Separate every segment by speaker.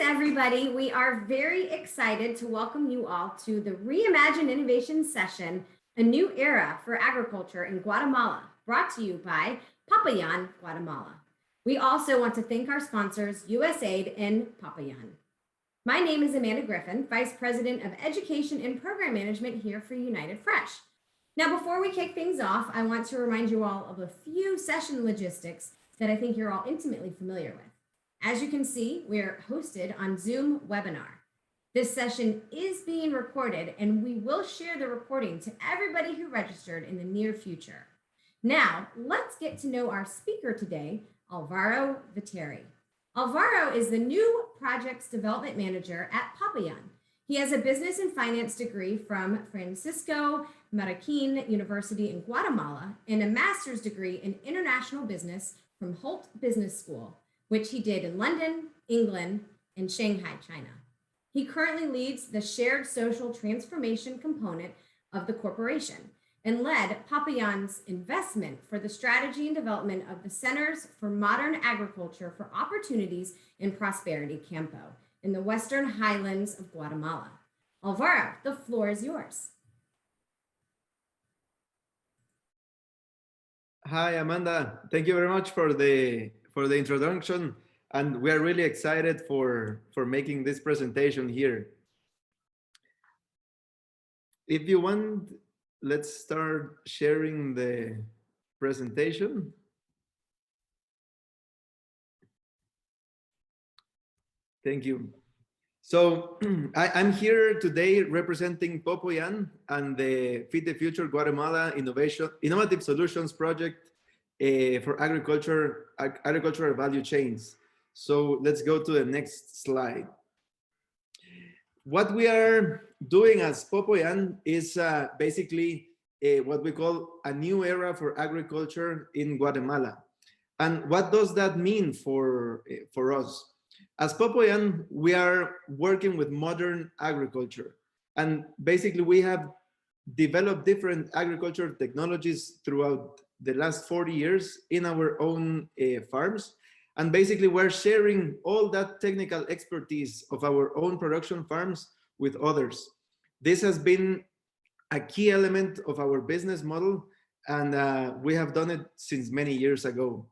Speaker 1: everybody. We are very excited to welcome you all to the Reimagine Innovation Session, a new era for agriculture in Guatemala, brought to you by Popoyán, Guatemala. We also want to thank our sponsors, USAID and Popoyán. My name is Amanda Griffin, Vice President of Education and Program Management here for United Fresh. Now, before we kick things off, I want to remind you all of a few session logistics that I think you're all intimately familiar with. As you can see, we're hosted on Zoom webinar. This session is being recorded and we will share the recording to everybody who registered in the near future. Now, let's get to know our speaker today, Alvaro Viteri. Alvaro is the new Projects Development Manager at Popoyán. He has a business and finance degree from Francisco Marroquín University in Guatemala and a master's degree in international business from Holt Business School, which he did in London, England, and Shanghai, China. He currently leads the shared social transformation component of the corporation and led Popoyán's investment for the strategy and development of the Centers for Modern Agriculture for Opportunities and Prosperity, CAMPO, in the Western Highlands of Guatemala. Alvaro, the floor is yours.
Speaker 2: Hi, Amanda. Thank you very much for the introduction, and we are really excited for making this presentation here. If you want, let's start sharing the presentation. Thank you. So I'm here today representing Popoyán and the Feed the Future Guatemala Innovative Solutions Project for agricultural value chains. So let's go to the next slide. What we are doing as Popoyán is basically what we call a new era for agriculture in Guatemala. And what does that mean for us? As Popoyán, we are working with modern agriculture. And basically we have developed different agricultural technologies throughout the last 40 years in our own farms. And basically we're sharing all that technical expertise of our own production farms with others. This has been a key element of our business model, and we have done it since many years ago.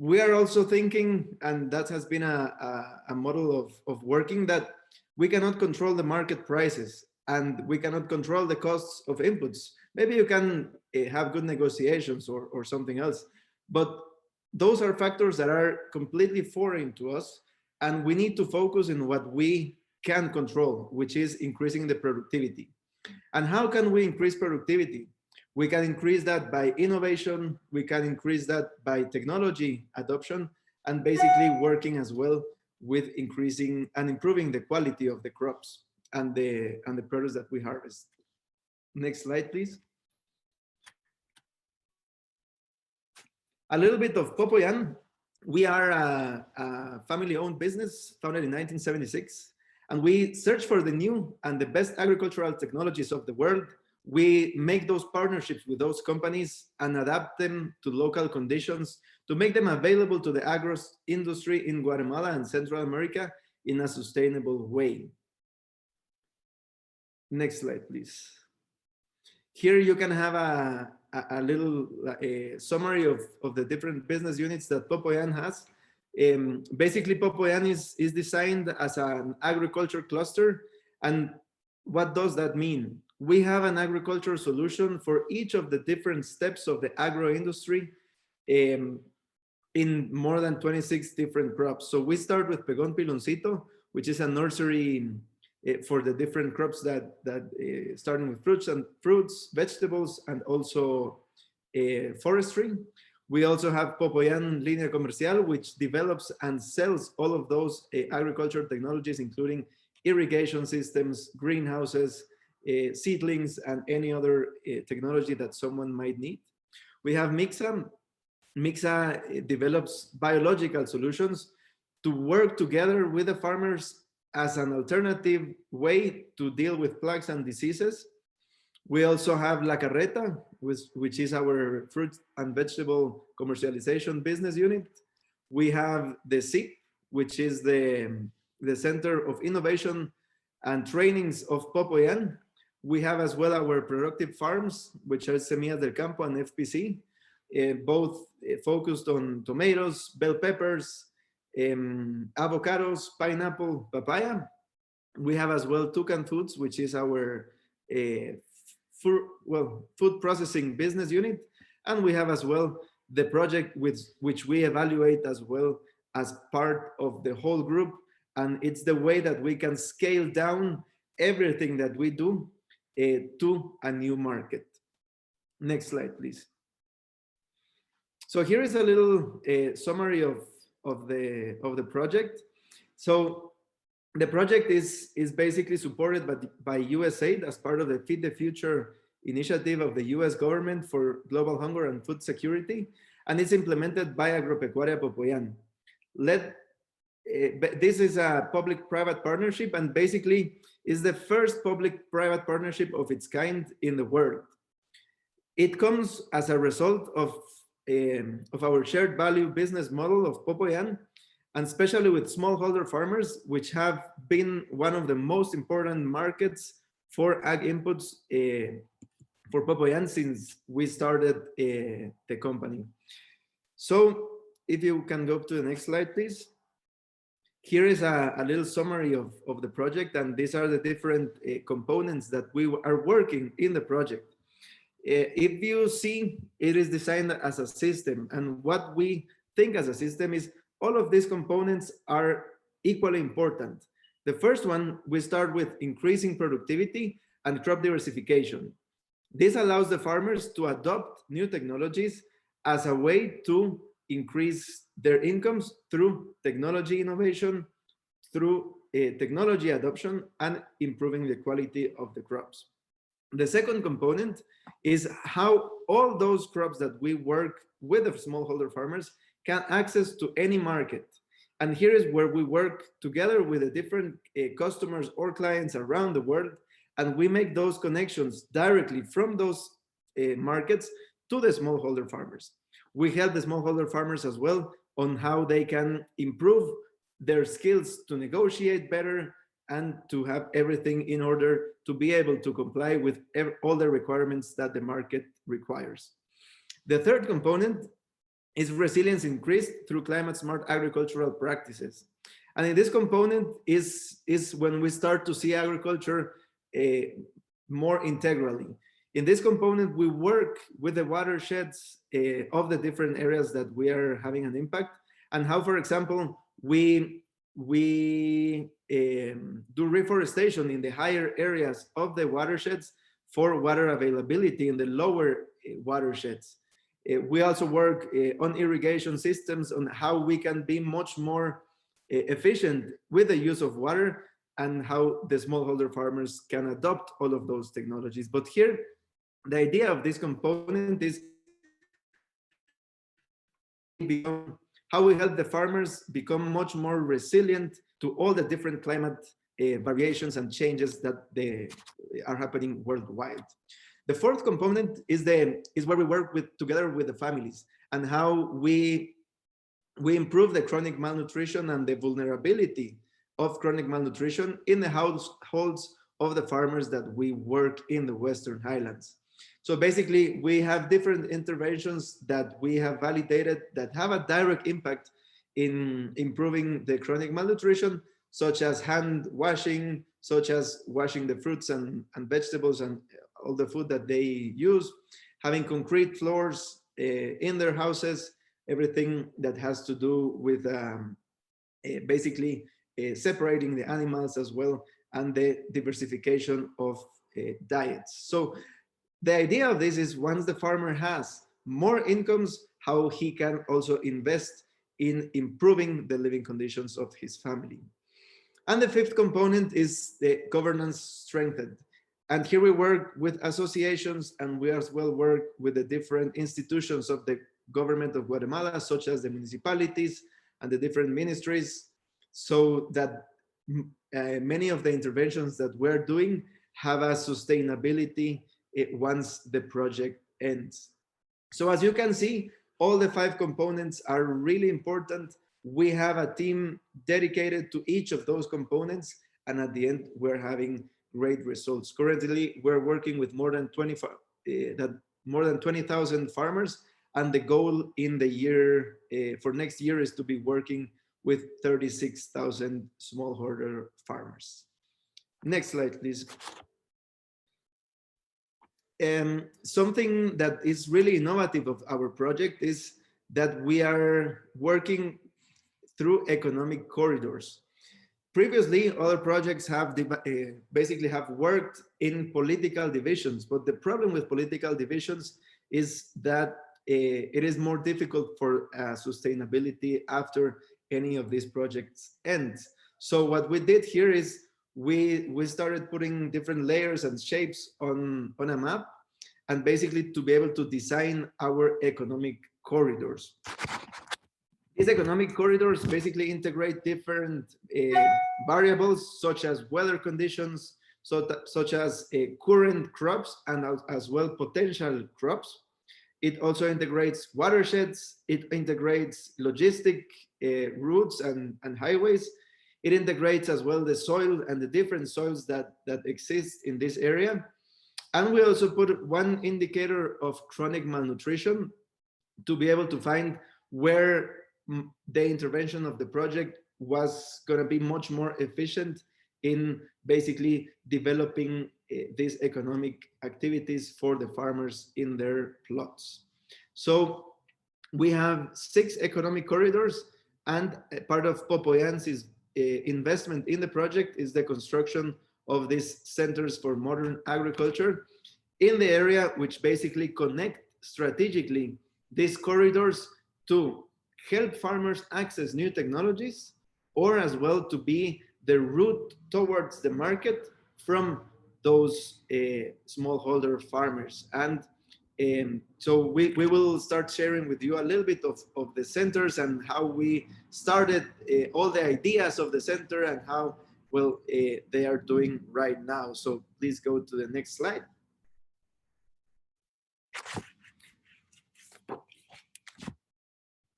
Speaker 2: We are also thinking, and that has been a model of working, that we cannot control the market prices and we cannot control the costs of inputs. Maybe you can have good negotiations or something else, but those are factors that are completely foreign to us, and we need to focus in what we can control, which is increasing the productivity. And how can we increase productivity? We can increase that by innovation, we can increase that by technology adoption, and basically working as well with increasing and improving the quality of the crops and the produce that we harvest. Next slide, please. A little bit of Popoyán. We are a family-owned business founded in 1976, and we search for the new and the best agricultural technologies of the world. We make those partnerships with those companies and adapt them to local conditions to make them available to the agro industry in Guatemala and Central America in a sustainable way. Next slide, please. Here you can have a little summary of the different business units that Popoyán has. Basically, Popoyán is designed as an agriculture cluster. And what does that mean? We have an agriculture solution for each of the different steps of the agro industry in more than 26 different crops. So we start with Pegón Piloncito, which is a nursery for the different crops that starting with fruits, vegetables, and also forestry. We also have Popoyán Línea Comercial, which develops and sells all of those agricultural technologies, including irrigation systems, greenhouses, seedlings, and any other technology that someone might need. We have Mixa. Mixa develops biological solutions to work together with the farmers as an alternative way to deal with plagues and diseases. We also have La Carreta, which is our fruit and vegetable commercialization business unit. We have the SIC, which is the the Center of Innovation and Trainings of Popoyán. We have as well our productive farms, which are Semillas del Campo and FPC, both focused on tomatoes, bell peppers, avocados, pineapple, papaya. We have as well Tucan Foods, which is our food processing business unit. And we have as well the project which we evaluate as well as part of the whole group. And it's the way that we can scale down everything that we do to a new market. Next slide, please. So here is a little summary of the project. So the project is basically supported by USAID as part of the Feed the Future initiative of the US government for global hunger and food security, and it's implemented by Agropecuaria Popoyán. This is a public-private partnership, and basically is the first public-private partnership of its kind in the world. It comes as a result of our shared value business model of Popoyán, and especially with smallholder farmers, which have been one of the most important markets for ag inputs for Popoyán since we started the company. So if you can go to the next slide, please. Here is a little summary of the project, and these are the different components that we are working in the project. If you see, it is designed as a system, and what we think as a system is all of these components are equally important. The first one, we start with increasing productivity and crop diversification. This allows the farmers to adopt new technologies as a way to increase their incomes through technology innovation, through technology adoption, and improving the quality of the crops. The second component is how all those crops that we work with the smallholder farmers can access to any market. And here is where we work together with the different customers or clients around the world, and we make those connections directly from those markets to the smallholder farmers. We help the smallholder farmers as well on how they can improve their skills to negotiate better and to have everything in order to be able to comply with all the requirements that the market requires. The third component is resilience increased through climate smart agricultural practices. And in this component is when we start to see agriculture more integrally. In this component, we work with the watersheds of the different areas that we are having an impact, and how, for example, we do reforestation in the higher areas of the watersheds for water availability in the lower watersheds. We also work on irrigation systems, on how we can be much more efficient with the use of water, and how the smallholder farmers can adopt all of those technologies. But here, the idea of this component is how we help the farmers become much more resilient to all the different climate variations and changes that are happening worldwide. The fourth component is where we work together with the families, and how we improve the chronic malnutrition and the vulnerability of chronic malnutrition in the households of the farmers that we work in the Western Highlands. So basically, we have different interventions that we have validated that have a direct impact in improving the chronic malnutrition, such as hand washing, such as washing the fruits and vegetables and all the food that they use, having concrete floors in their houses, everything that has to do with basically separating the animals as well, and the diversification of diets. So the idea of this is, once the farmer has more incomes, how he can also invest in improving the living conditions of his family. And the fifth component is the governance strengthened. And here we work with associations, and we as well work with the different institutions of the government of Guatemala, such as the municipalities and the different ministries, so that many of the interventions that we're doing have a sustainability once the project ends. So as you can see, all the 5 components are really important We have a team dedicated to each of those components, and at the end, we're having great results. Currently, we're working with more than 20,000 farmers, and the goal in the year for next year is to be working with 36,000 smallholder farmers. Next slide, please. Something that is really innovative of our project is that we are working through economic corridors. Previously, other projects have basically have worked in political divisions, but the problem with political divisions is that it is more difficult for sustainability after any of these projects ends. So what we did here is we started putting different layers and shapes on a map, and basically to be able to design our economic corridors. These economic corridors basically integrate different variables such as weather conditions, such as current crops and as well potential crops. It also integrates watersheds, it integrates logistic routes and highways. It integrates as well the soil and the different soils that exist in this area. And we also put one indicator of chronic malnutrition to be able to find where the intervention of the project was going to be much more efficient in basically developing these economic activities for the farmers in their plots. So we have 6 economic corridors, and part of Popoyán's investment in the project is the construction of these centers for modern agriculture in the area, which basically connect strategically these corridors to help farmers access new technologies, or as well to be the route towards the market from those smallholder farmers. And so we will start sharing with you a little bit of the centers and how we started all the ideas of the center and how well they are doing right now. So please go to the next slide.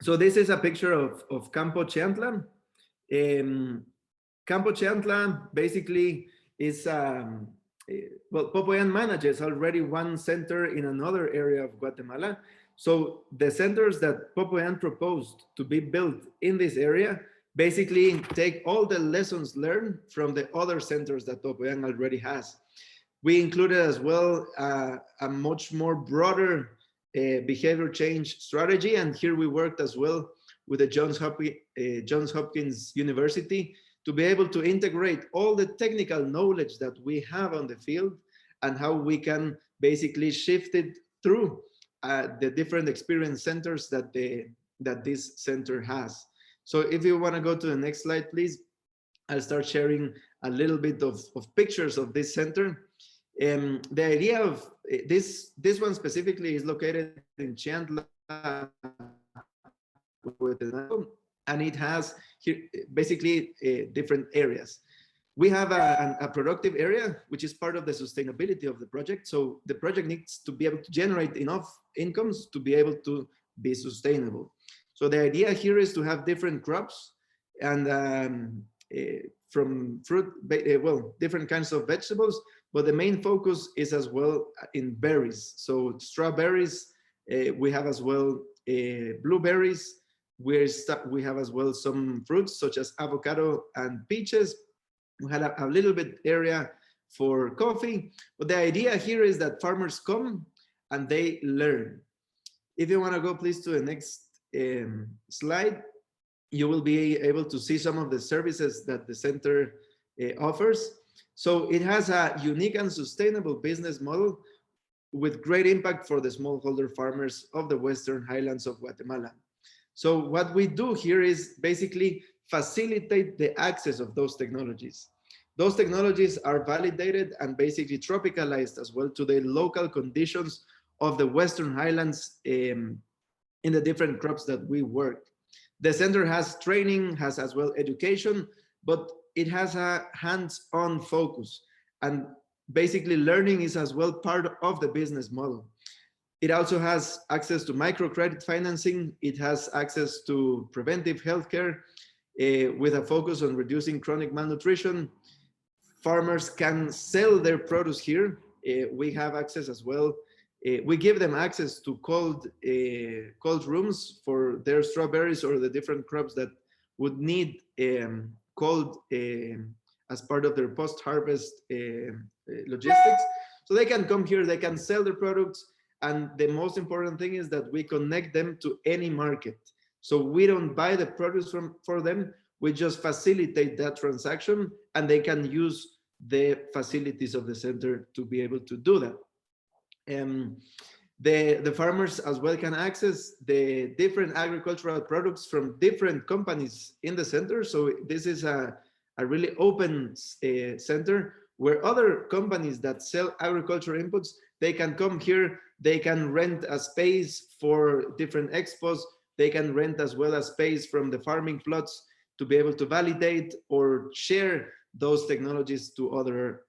Speaker 2: So this is a picture of CAMPO Chiantla. CAMPO Chiantla basically is, well, Popoyán manages already one center in another area of Guatemala. So the centers that Popoyán proposed to be built in this area basically take all the lessons learned from the other centers that Popoyán already has. We included as well a much more broader behavior change strategy, and here we worked as well with the Johns Hopkins University to be able to integrate all the technical knowledge that we have on the field and how we can basically shift it through the different experience centers that this center has. So if you want to go to the next slide, please, I'll start sharing a little bit of pictures of this center. The idea of this one specifically is located in Chiantla, and it has here basically different areas. We have a productive area, which is part of the sustainability of the project. So the project needs to be able to generate enough incomes to be able to be sustainable. So the idea here is to have different crops and from fruit, well, different kinds of vegetables, but the main focus is as well in berries. So strawberries, we have as well blueberries. We have as well some fruits such as avocado and peaches. We had a little bit area for coffee, but the idea here is that farmers come and they learn. If you want to go please to the next slide, you will be able to see some of the services that the center offers. So it has a unique and sustainable business model with great impact for the smallholder farmers of the Western Highlands of Guatemala. So what we do here is basically facilitate the access of those technologies. Those technologies are validated and basically tropicalized as well to the local conditions of the Western Highlands in the different crops that we work. The center has training, has as well education, but it has a hands-on focus, and basically learning is as well part of the business model. It also has access to microcredit financing. It has access to preventive healthcare with a focus on reducing chronic malnutrition. Farmers can sell their produce here. We have access as well. We give them access to cold rooms for their strawberries or the different crops that would need cold as part of their post-harvest logistics. So they can come here, they can sell their products, and the most important thing is that we connect them to any market. So we don't buy the produce for them, we just facilitate that transaction, and they can use the facilities of the center to be able to do that. The farmers as well can access the different agricultural products from different companies in the center. So this is a really open center where other companies that sell agricultural inputs, they can come here, they can rent a space for different expos, they can rent as well as space from the farming plots to be able to validate or share those technologies to other,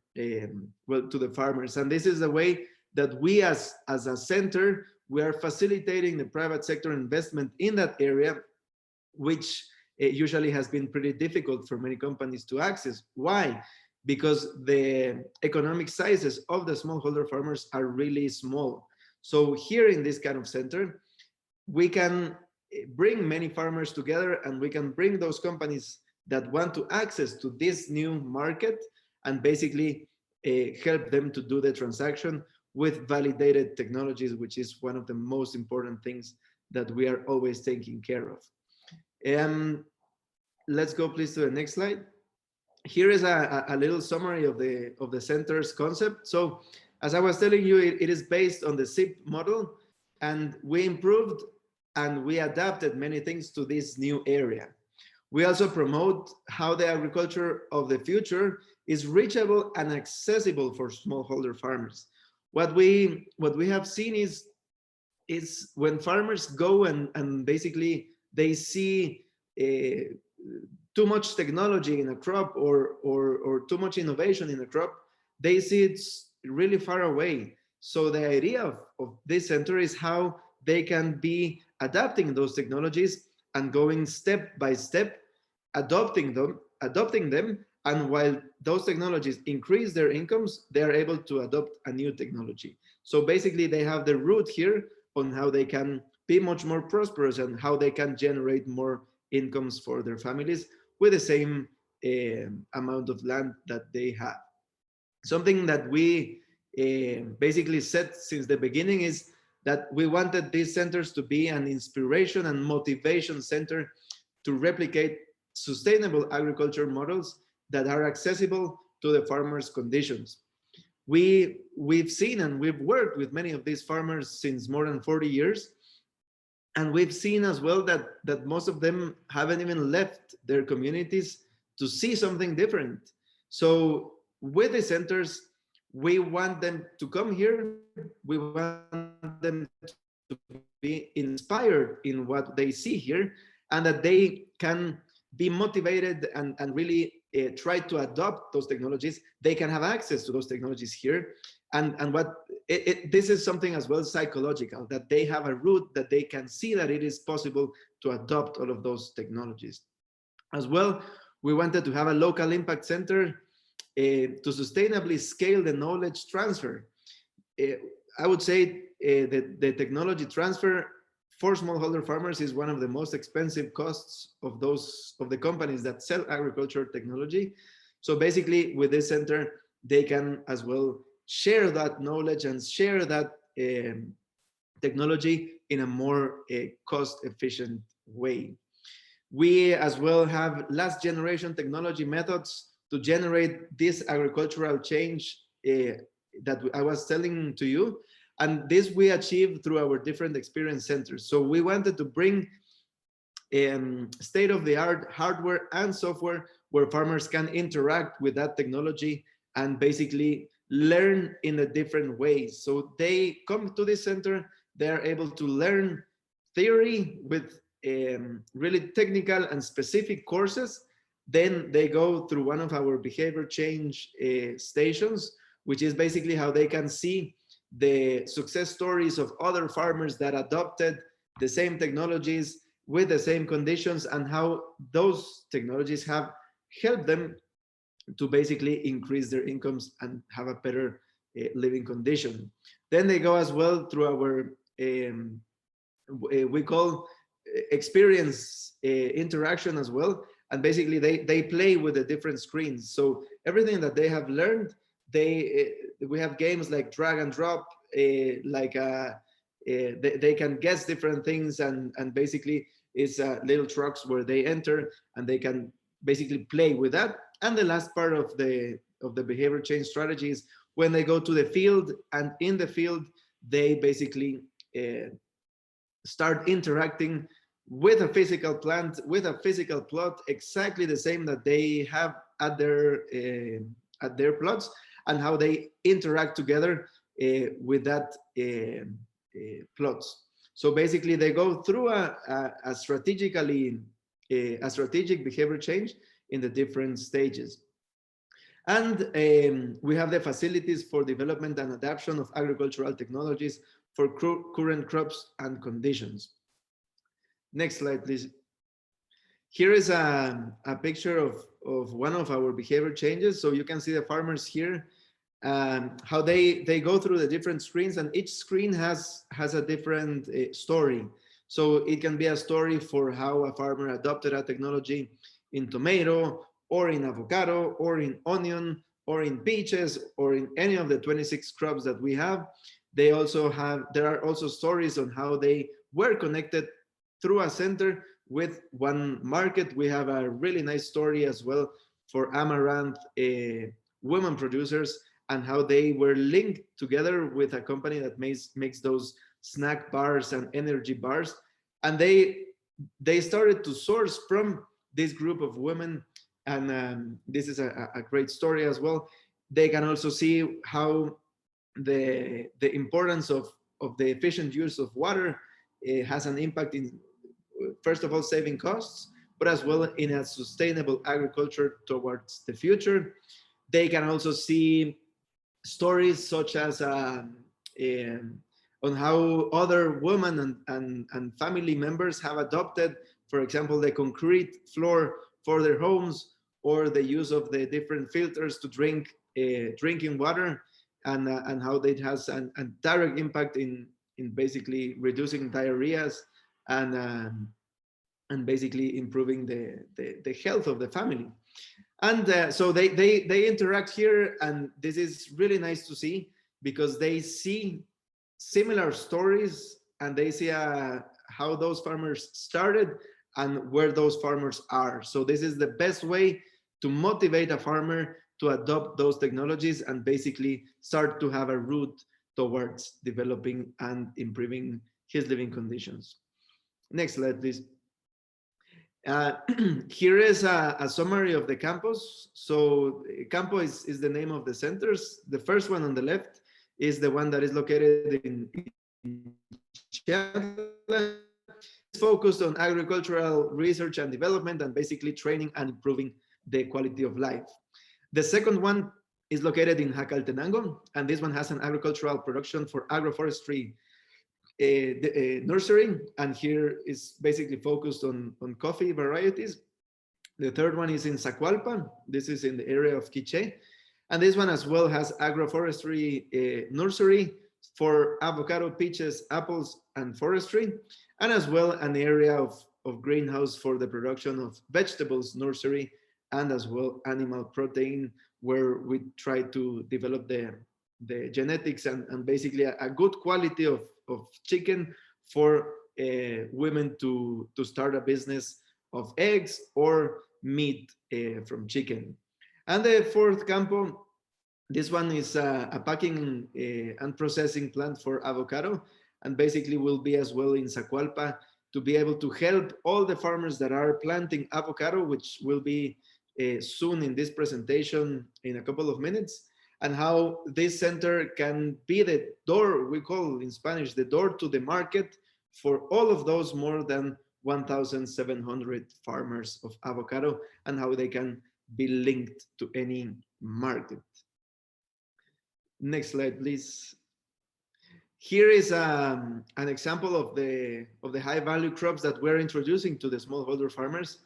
Speaker 2: well, to the farmers. And this is a way that we as a center, we are facilitating the private sector investment in that area, which usually has been pretty difficult for many companies to access. Why? Because the economic sizes of the smallholder farmers are really small. So here in this kind of center, we can bring many farmers together, and we can bring those companies that want to access to this new market and basically help them to do the transaction with validated technologies, which is one of the most important things that we are always taking care of. Let's go please to the next slide. Here is a little summary of the center's concept. So as I was telling you, it is based on the SIP model, and we improved and we adapted many things to this new area. We also promote how the agriculture of the future is reachable and accessible for smallholder farmers. What we have seen is when farmers go and basically they see too much technology in a crop or too much innovation in a crop, they see it's really far away. So the idea of this center is how they can be adapting those technologies and going step by step, adopting them, and while those technologies increase their incomes, they are able to adopt a new technology. So basically they have the root here on how they can be much more prosperous and how they can generate more incomes for their families with the same amount of land that they have. Something that we basically said since the beginning is that we wanted these centers to be an inspiration and motivation center to replicate sustainable agriculture models that are accessible to the farmers' conditions. We've seen and we've worked with many of these farmers since more than 40 years. And we've seen as well that most of them haven't even left their communities to see something different. So with the centers, we want them to come here. We want them to be inspired in what they see here, and that they can be motivated and really try to adopt those technologies. They can have access to those technologies here. And what this is something as well psychological, that they have a root, that they can see that it is possible to adopt all of those technologies. As well, we wanted to have a local impact center to sustainably scale the knowledge transfer. I would say the technology transfer for smallholder farmers is one of the most expensive costs of the companies that sell agriculture technology. So basically with this center, they can as well share that knowledge and share that technology in a more cost-efficient way. We as well have last generation technology methods to generate this agricultural change that I was telling to you. And this we achieved through our different experience centers. So we wanted to bring state-of-the-art hardware and software where farmers can interact with that technology and basically learn in a different ways. So they come to this center, they're able to learn theory with really technical and specific courses. Then they go through one of our behavior change stations, which is basically how they can see the success stories of other farmers that adopted the same technologies with the same conditions, and how those technologies have helped them to basically increase their incomes and have a better living condition. Then they go as well through our we call experience interaction as well, and basically they play with the different screens. So everything that they have learned, we have games like drag and drop, they can guess different things, and basically it's little trucks where they enter and they can basically play with that. And the last part of the behavior change strategy is when they go to the field, and in the field they basically start interacting with a physical plant, with a physical plot, exactly the same that they have at their plots, and how they interact together with that plots. So basically, they go through a strategic behavior change in the different stages. And we have the facilities for development and adaptation of agricultural technologies for current crops and conditions. Next slide, please. Here is a picture of one of our behavior changes. So you can see the farmers here, how they go through the different screens, and each screen has a different story. So it can be a story for how a farmer adopted a technology in tomato, or in avocado, or in onion, or in peaches, or in any of the 26 crops that we have. There are also stories on how they were connected through a center with one market. We have a really nice story as well for amaranth women producers, and how they were linked together with a company that makes those snack bars and energy bars. And they started to source from this group of women, and this is a great story as well. They can also see how the importance of the efficient use of water has an impact in, first of all, saving costs, but as well in a sustainable agriculture towards the future. They can also see stories such as on how other women and family members have adopted, for example, the concrete floor for their homes, or the use of the different filters to drink drinking water, and how that has a direct impact in basically reducing diarrheas, and basically improving the health of the family. And so they interact here, and this is really nice to see, because they see similar stories, and they see how those farmers started and where those farmers are. So this is the best way to motivate a farmer to adopt those technologies and basically start to have a route towards developing and improving his living conditions. Next slide, please. Here is a summary of the campus. So CAMPO is the name of the centers. The first one on the left is the one that is located in Chandler. It's focused on agricultural research and development, and basically training and improving the quality of life. The second one is located in Jacaltenango, and this one has an agricultural production for agroforestry nursery, and here is basically focused on coffee varieties. The third one is in Zacualpa. This is in the area of Quiché, and this one as well has agroforestry nursery for avocado, peaches, apples, and forestry, and as well an area of greenhouse for the production of vegetables nursery, and as well animal protein, where we try to develop the genetics and basically a good quality of chicken for women to start a business of eggs or meat from chicken. And the fourth campo, this one is a packing and processing plant for avocado, and basically will be as well in Zacualpa, to be able to help all the farmers that are planting avocado, which will be soon in this presentation in a couple of minutes, and how this center can be the door, we call in Spanish, the door to the market for all of those more than 1,700 farmers of avocado, and how they can be linked to any market. Next slide, please. Here is an example of the high value crops that we're introducing to the smallholder farmers.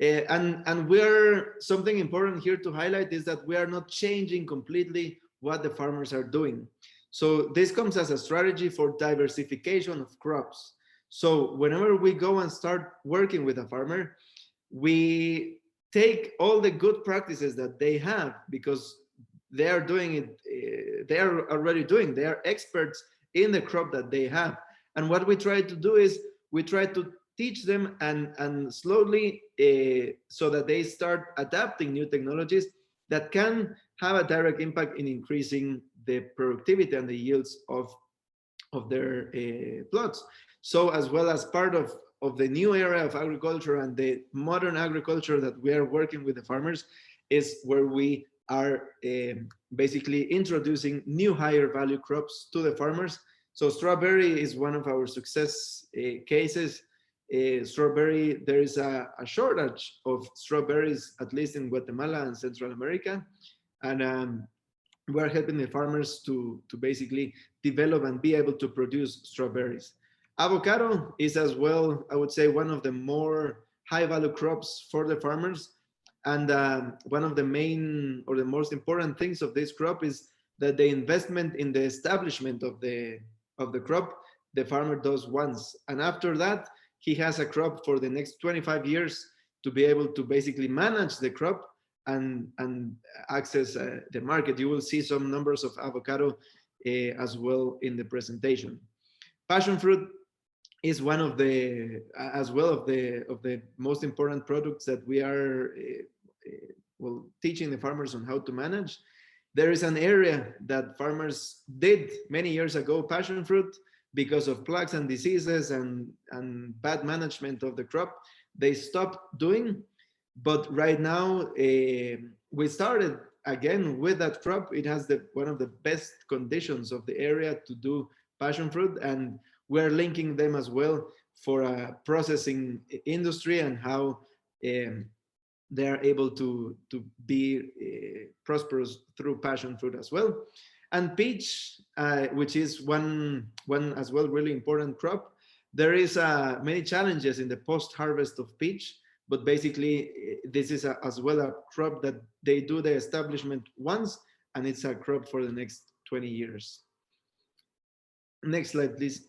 Speaker 2: And we're, something important here to highlight is that we are not changing completely what the farmers are doing. So this comes as a strategy for diversification of crops. So whenever we go and start working with a farmer, we take all the good practices that they have, because they are doing it, they are already doing, they are experts in the crop that they have. And what we try to do is we try to teach them and slowly, so that they start adapting new technologies that can have a direct impact in increasing the productivity and the yields of their plots. So as well, as part of the new era of agriculture and the modern agriculture that we are working with the farmers, is where we are basically introducing new higher value crops to the farmers. So strawberry is one of our success cases. Strawberry, there is a shortage of strawberries, at least in Guatemala and Central America. And we're helping the farmers to basically develop and be able to produce strawberries. Avocado is as well, I would say, one of the more high value crops for the farmers. And one of the main or the most important things of this crop is that the investment in the establishment of the crop, the farmer does once. And after that, he has a crop for the next 25 years to be able to basically manage the crop and access the market. You will see some numbers of avocado as well in the presentation. Passion fruit is one of the as well of the most important products that we are well, teaching the farmers on how to manage. There is an area that farmers did many years ago, passion fruit, because of plagues and diseases and bad management of the crop, they stopped doing. But right now, we started again with that crop. It has one of the best conditions of the area to do passion fruit, and we're linking them as well for a processing industry and how they are able to be prosperous through passion fruit as well. And peach, which is one as well really important crop. There is many challenges in the post-harvest of peach, but basically this is as well a crop that they do the establishment once, and it's a crop for the next 20 years. Next slide, please.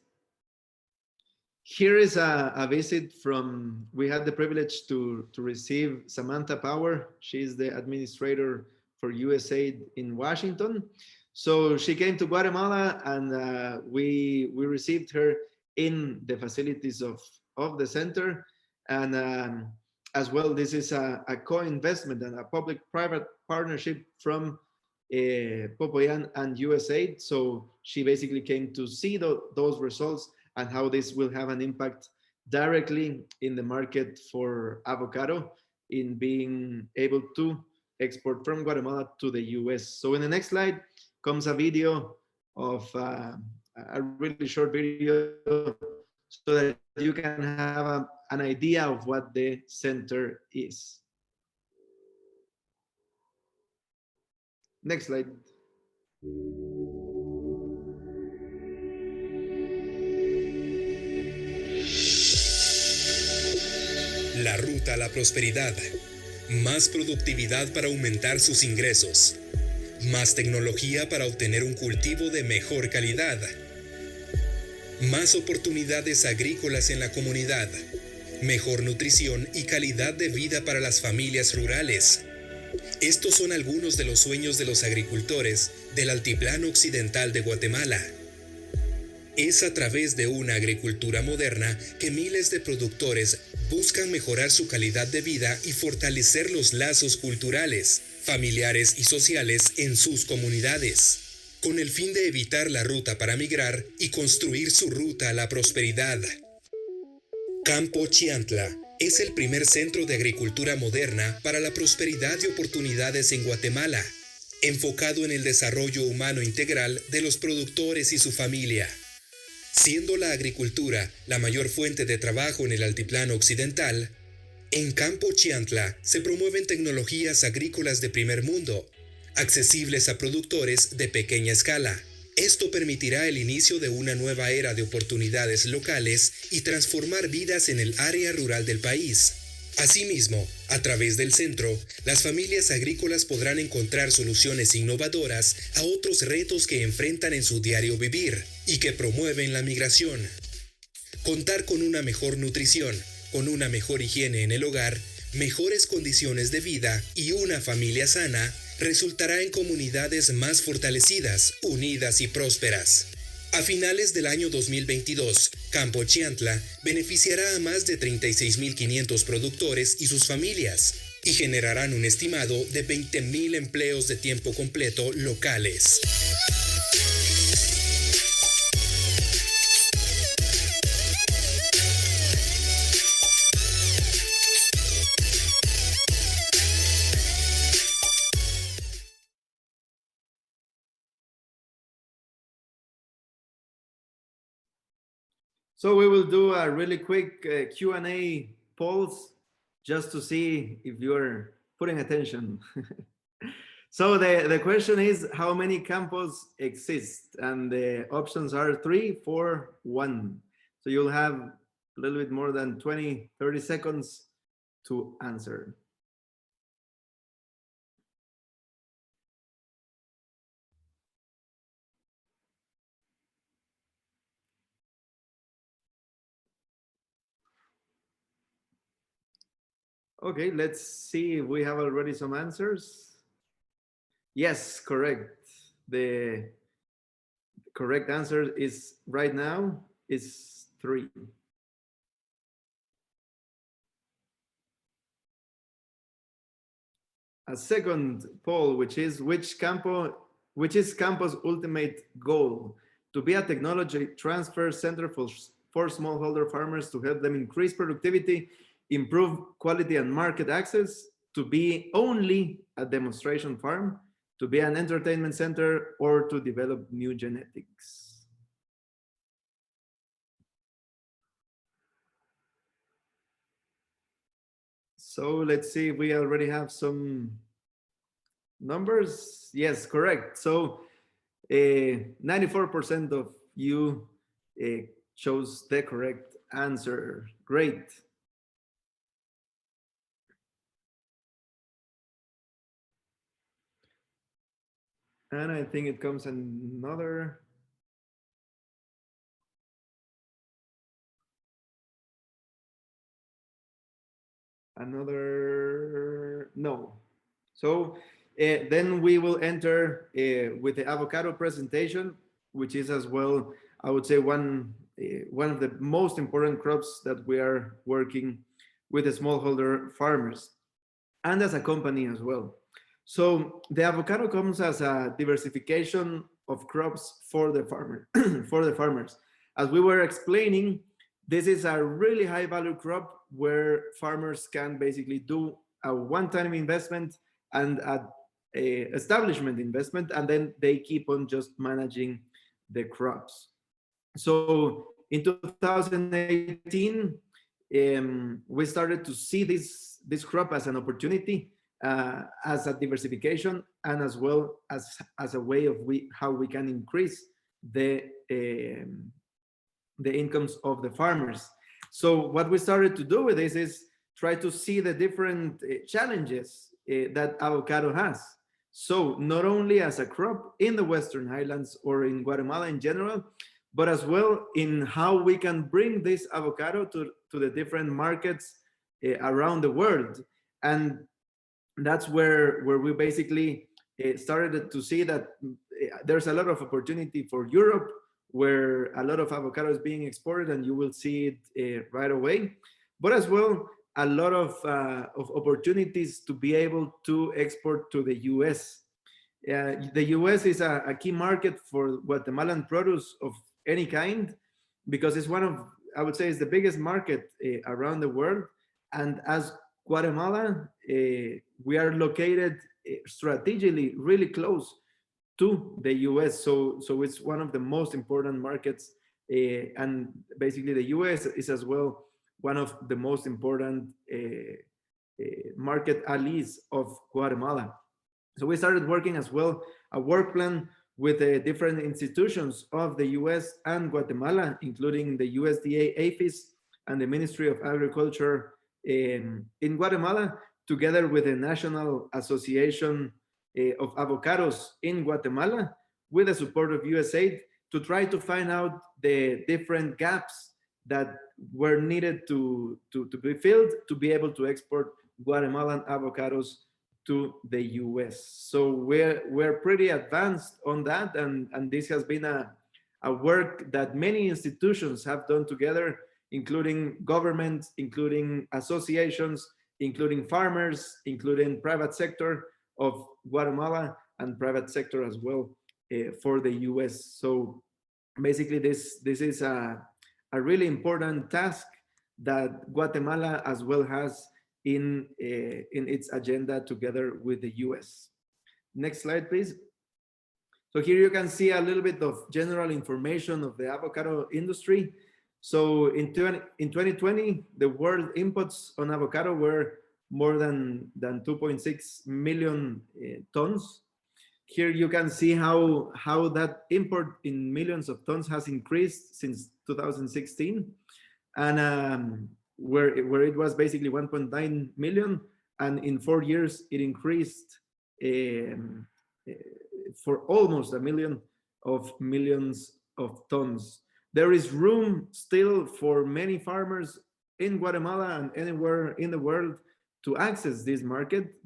Speaker 2: Here is a visit from, we had the privilege to receive Samantha Power. She's the administrator for USAID in Washington. So she came to Guatemala, and we received her in the facilities of the center. And as well, this is a co-investment and a public-private partnership from Popoyán and USAID. So she basically came to see those results and how this will have an impact directly in the market for avocado, in being able to export from Guatemala to the US. So in the next slide comes a video of a really short video so that you can have an idea of what the center is. Next slide.
Speaker 3: La ruta a la prosperidad. Más productividad para aumentar sus ingresos. Más tecnología para obtener un cultivo de mejor calidad. Más oportunidades agrícolas en la comunidad. Mejor nutrición y calidad de vida para las familias rurales. Estos son algunos de los sueños de los agricultores del altiplano occidental de Guatemala. Es a través de una agricultura moderna que miles de productores buscan mejorar su calidad de vida y fortalecer los lazos culturales, familiares y sociales en sus comunidades, con el fin de evitar la ruta para migrar y construir su ruta a la prosperidad. Campo Chiantla es el primer centro de agricultura moderna para la prosperidad y oportunidades en Guatemala, enfocado en el desarrollo humano integral de los productores y su familia. Siendo la agricultura la mayor fuente de trabajo en el altiplano occidental, en Campo Chiantla se promueven tecnologías agrícolas de primer mundo, accesibles a productores de pequeña escala, Esto permitirá el inicio de una nueva era de oportunidades locales y transformar vidas en el área rural del país. Asimismo, a través del centro, las familias agrícolas podrán encontrar soluciones innovadoras a otros retos que enfrentan en su diario vivir y que promueven la migración. Contar con una mejor nutrición, con una mejor higiene en el hogar, mejores condiciones de vida y una familia sana resultará en comunidades más fortalecidas, unidas y prósperas. A finales del año 2022, Campo Chiantla beneficiará a más de 36.500 productores y sus familias y generarán un estimado de 20.000 empleos de tiempo completo locales.
Speaker 2: So we will do a really quick Q&A polls just to see if you're putting attention. So the question is, how many campos exist? And the options are 3, 4, 1. So you'll have a little bit more than 20, 30 seconds to answer. Okay, let's see if we have already some answers. Yes, correct. The correct answer is right now is 3. A second poll, which is Campo's ultimate goal? To be a technology transfer center for smallholder farmers to help them increase productivity, improve quality and market access, to be only a demonstration farm, to be an entertainment center, or to develop new genetics. So let's see if we already have some numbers. Yes, correct. So 94% of you chose the correct answer. Great. And I think it comes another. No. So then we will enter with the avocado presentation, which is as well, I would say, one of the most important crops that we are working with the smallholder farmers and as a company as well. So the avocado comes as a diversification of crops for the farmer, for the farmers. As we were explaining, this is a really high value crop where farmers can basically do a one-time investment and a establishment investment, and then they keep on just managing the crops. So in 2018, we started to see this crop as an opportunity, as a diversification, and as well as a way of how we can increase the incomes of the farmers. So what we started to do with this is try to see the different challenges that avocado has. So not only as a crop in the Western Highlands or in Guatemala in general, but as well in how we can bring this avocado to the different markets around the world. And that's where we basically started to see that there's a lot of opportunity for Europe, where a lot of avocado is being exported, and you will see it right away. But as well, a lot of opportunities to be able to export to the US. The US is a key market for Guatemalan produce of any kind, because it's one of, I would say, it's the biggest market around the world. And as Guatemala, we are located strategically really close to the US. So it's one of the most important markets. And basically the US is as well one of the most important market allies of Guatemala. So we started working as well a work plan with the different institutions of the US and Guatemala, including the USDA APHIS and the Ministry of Agriculture in Guatemala, together with the National Association of Avocados in Guatemala, with the support of USAID, to try to find out the different gaps that were needed to be filled to be able to export Guatemalan avocados to the US. So we're pretty advanced on that, and this has been a work that many institutions have done together, including governments, including associations, including farmers, including private sector of Guatemala and private sector as well for the US. So basically this is a really important task that Guatemala as well has in its agenda together with the US. Next slide, please. So here you can see a little bit of general information of the avocado industry. So in 2020, the world inputs on avocado were more than 2.6 million tons. Here you can see how that import in millions of tons has increased since 2016, and where it was basically 1.9 million, and in 4 years it increased for almost a million of millions of tons. There is room still for many farmers in Guatemala and anywhere in the world to access this market,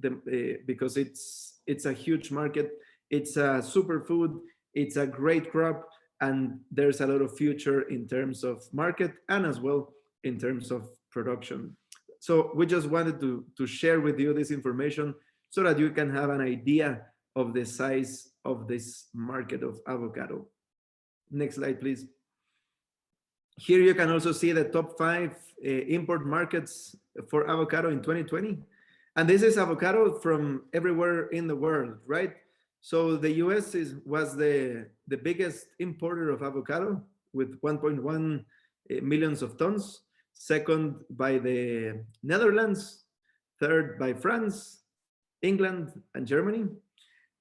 Speaker 2: because it's a huge market. It's a superfood, it's a great crop, and there's a lot of future in terms of market and as well in terms of production. So we just wanted to share with you this information so that you can have an idea of the size of this market of avocado. Next slide, please. Here you can also see the top 5 import markets for avocado in 2020. And this is avocado from everywhere in the world, right? So the US was the biggest importer of avocado with 1.1 millions of tons, second by the Netherlands, third by France, England, and Germany.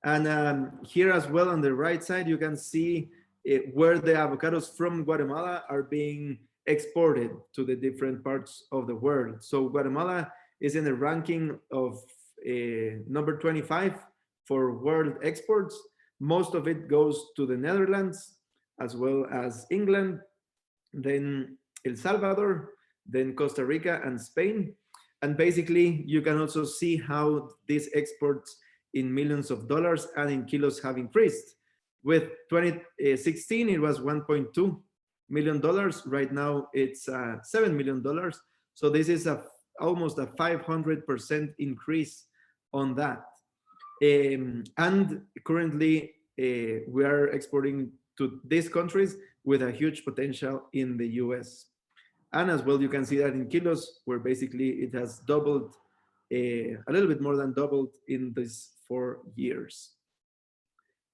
Speaker 2: And here as well on the right side, you can see where the avocados from Guatemala are being exported to the different parts of the world. So Guatemala is in the ranking of number 25 for world exports. Most of it goes to the Netherlands, as well as England, then El Salvador, then Costa Rica and Spain. And basically, you can also see how these exports in millions of dollars and in kilos have increased. With 2016, it was $1.2 million. Right now, it's $7 million. So this is almost a 500% increase on that. And currently, we are exporting to these countries with a huge potential in the US. And as well, you can see that in kilos, where basically it has doubled, a little bit more than doubled in these 4 years.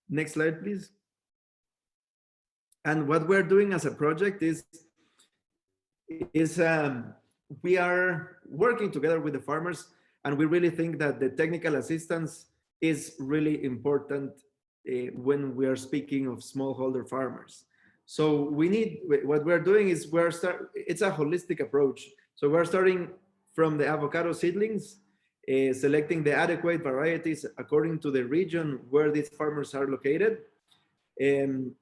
Speaker 2: Next slide, please. And what we're doing as a project is we are working together with the farmers, and we really think that the technical assistance is really important when we are speaking of smallholder farmers. So what we're doing is it's a holistic approach. So we're starting from the avocado seedlings, selecting the adequate varieties according to the region where these farmers are located. And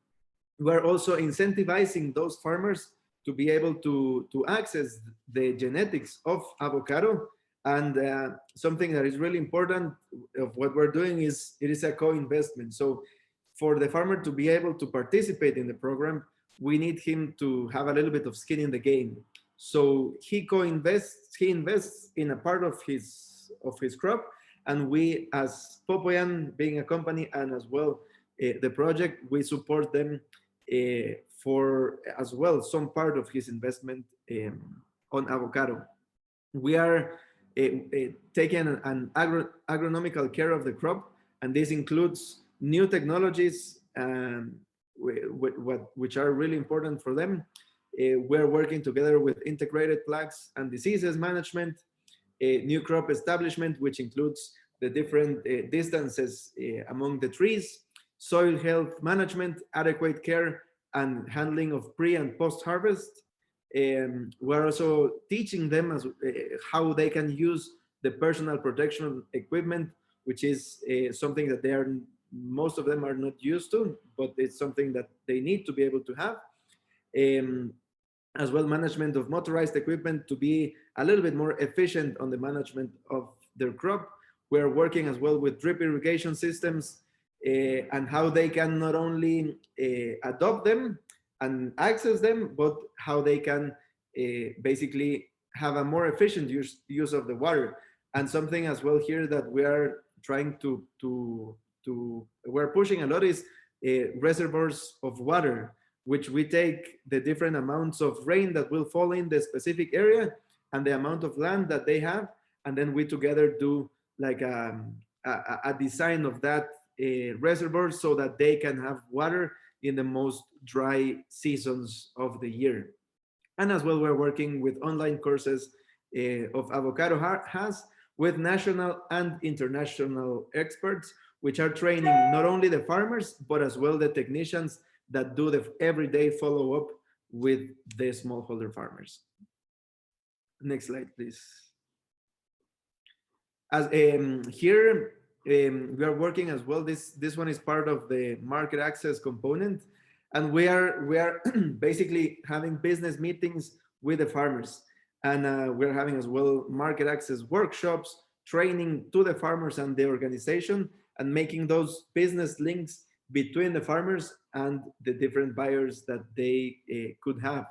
Speaker 2: we're also incentivizing those farmers to be able to access the genetics of avocado. And something that is really important of what we're doing is it is a co-investment. So for the farmer to be able to participate in the program, we need him to have a little bit of skin in the game. So he invests in a part of his crop, and we as Popoyán, being a company, and as well the project, we support them for as well some part of his investment on avocado. We are taking an agronomical care of the crop, and this includes new technologies which are really important for them. We're working together with integrated plagues and diseases management, new crop establishment, which includes the different distances among the trees, soil health management, adequate care and handling of pre and post harvest. We're also teaching them as how they can use the personal protection equipment, which is something that most of them are not used to, but it's something that they need to be able to have. As well, management of motorized equipment to be a little bit more efficient on the management of their crop. We're working as well with drip irrigation systems and how they can not only adopt them and access them, but how they can basically have a more efficient use of the water. And something as well here that we are trying we're pushing a lot is reservoirs of water, which we take the different amounts of rain that will fall in the specific area and the amount of land that they have. And then we together do like a design of that reservoir so that they can have water in the most dry seasons of the year. And as well, we're working with online courses of Avocado has with national and international experts, which are training not only the farmers, but as well the technicians that do the everyday follow-up with the smallholder farmers. Next slide, please. As here, we are working as well. This one is part of the market access component, and we are basically having business meetings with the farmers, and we're having as well market access workshops, training to the farmers and the organization, and making those business links between the farmers and the different buyers that they could have.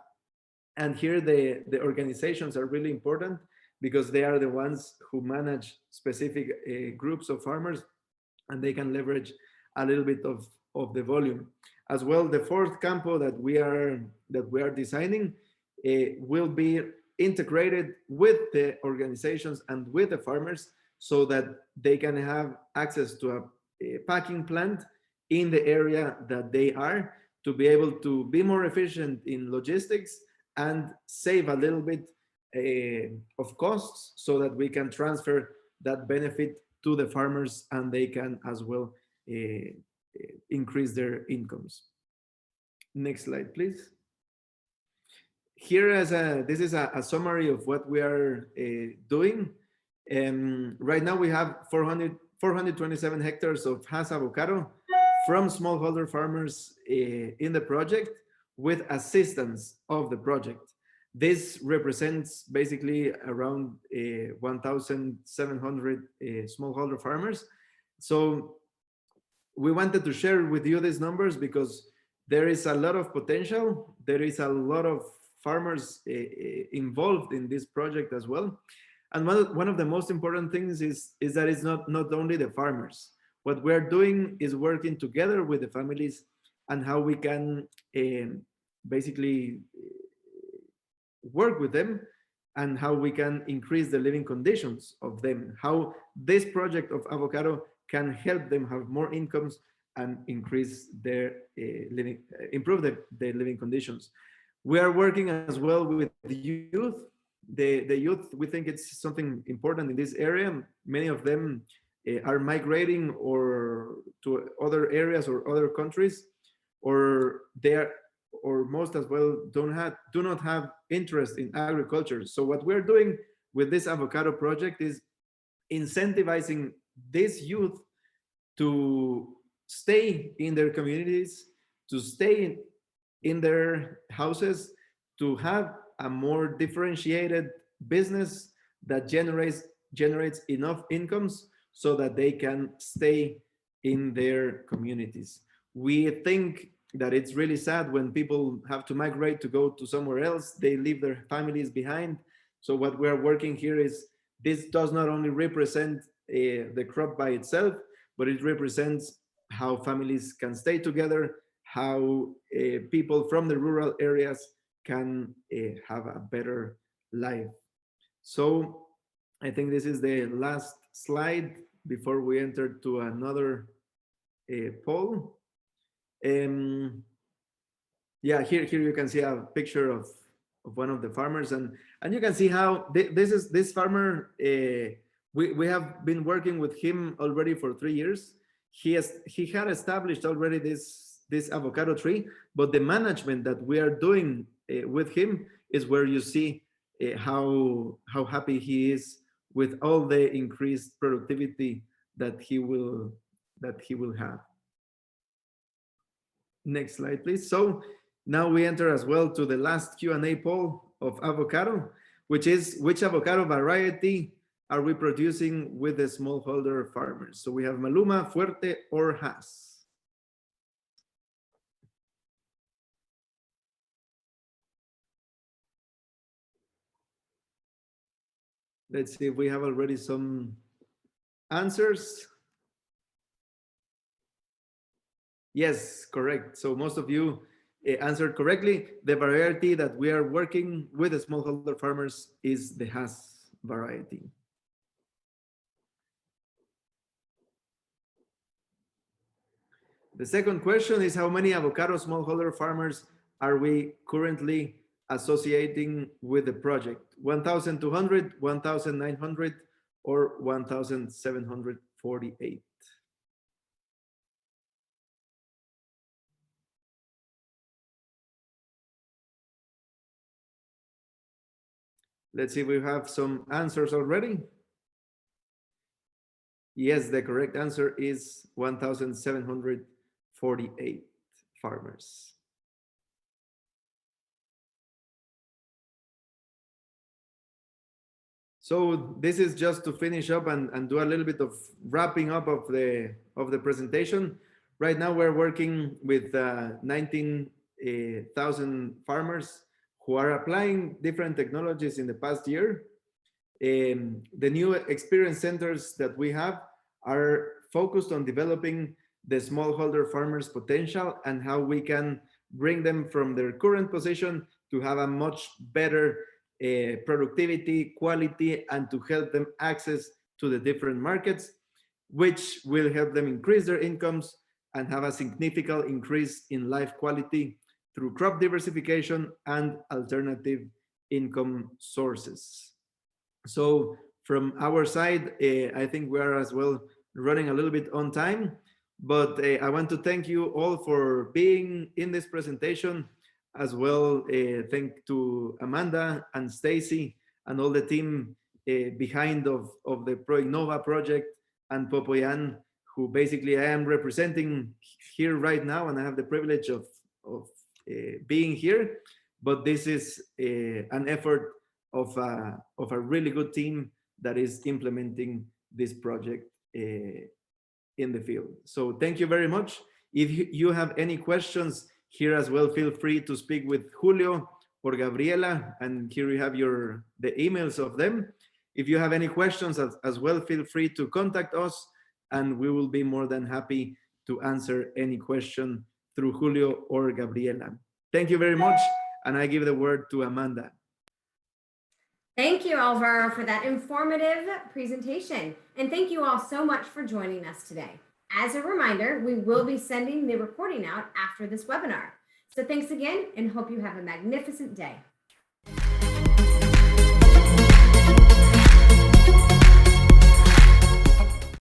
Speaker 2: And here the organizations are really important because they are the ones who manage specific groups of farmers, and they can leverage a little bit of the volume. As well, the fourth CAMPO that we are designing will be integrated with the organizations and with the farmers so that they can have access to a packing plant in the area that they are, to be able to be more efficient in logistics and save a little bit of costs so that we can transfer that benefit to the farmers and they can as well increase their incomes. Next slide, please. Here this is a summary of what we are doing. Right now we have 427 hectares of Hass avocado from smallholder farmers in the project with assistance of the project. This represents basically around 1,700 smallholder farmers. So we wanted to share with you these numbers because there is a lot of potential. There is a lot of farmers involved in this project as well. And one of the most important things is that it's not only the farmers. What we're doing is working together with the families and how we can basically work with them and how we can increase the living conditions of them, how this project of avocado can help them have more incomes and increase their improve their living conditions. We are working as well with the youth. The youth, we think it's something important in this area. Many of them are migrating or to other areas or other countries, or most as well do not have interest in agriculture. So what we're doing with this avocado project is incentivizing this youth to stay in their communities, to stay in their houses, to have a more differentiated business that generates enough incomes so that they can stay in their communities. We think that it's really sad when people have to migrate to go to somewhere else. They leave their families behind. So what we're working here is this does not only represent the crop by itself, but it represents how families can stay together, how people from the rural areas can have a better life. So I think this is the last slide before we enter to another poll. Yeah, here you can see a picture of one of the farmers, and you can see how this farmer, we have been working with him already for 3 years. he had established already this avocado tree, but the management that we are doing with him is where you see how happy he is with all the increased productivity that he will have. Next slide, please. So now we enter as well to the last Q&A poll of avocado, which is which avocado variety are we producing with the smallholder farmers? So we have Maluma, Fuerte, or Hass. Let's see if we have already some answers. Yes, correct. So most of you answered correctly. The variety that we are working with the smallholder farmers is the Hass variety. The second question is how many avocado smallholder farmers are we currently associating with the project? 1,200, 1,900, or 1,748? Let's see if we have some answers already. Yes, the correct answer is 1,748 farmers. So this is just to finish up and do a little bit of wrapping up of the presentation. Right now we're working with 19,000 farmers who are applying different technologies in the past year. The new experience centers that we have are focused on developing the smallholder farmers' potential and how we can bring them from their current position to have a much better productivity, quality, and to help them access to the different markets, which will help them increase their incomes and have a significant increase in life quality through crop diversification and alternative income sources. So from our side, I think we are as well running a little bit on time, but I want to thank you all for being in this presentation as well. Thank to Amanda and Stacy and all the team behind of the ProInnova project and Popoyán, who basically I am representing here right now, and I have the privilege of being here. But this is an effort of a really good team that is implementing this project in the field. So thank you very much. If you have any questions here as well, feel free to speak with Julio or Gabriela, and here you have the emails of them. If you have any questions as well, feel free to contact us, and we will be more than happy to answer any question through Julio or Gabriela. Thank you very much, and I give the word to Amanda.
Speaker 1: Thank you, Alvaro, for that informative presentation. And thank you all so much for joining us today. As a reminder, we will be sending the recording out after this webinar. So thanks again, and hope you have a magnificent day.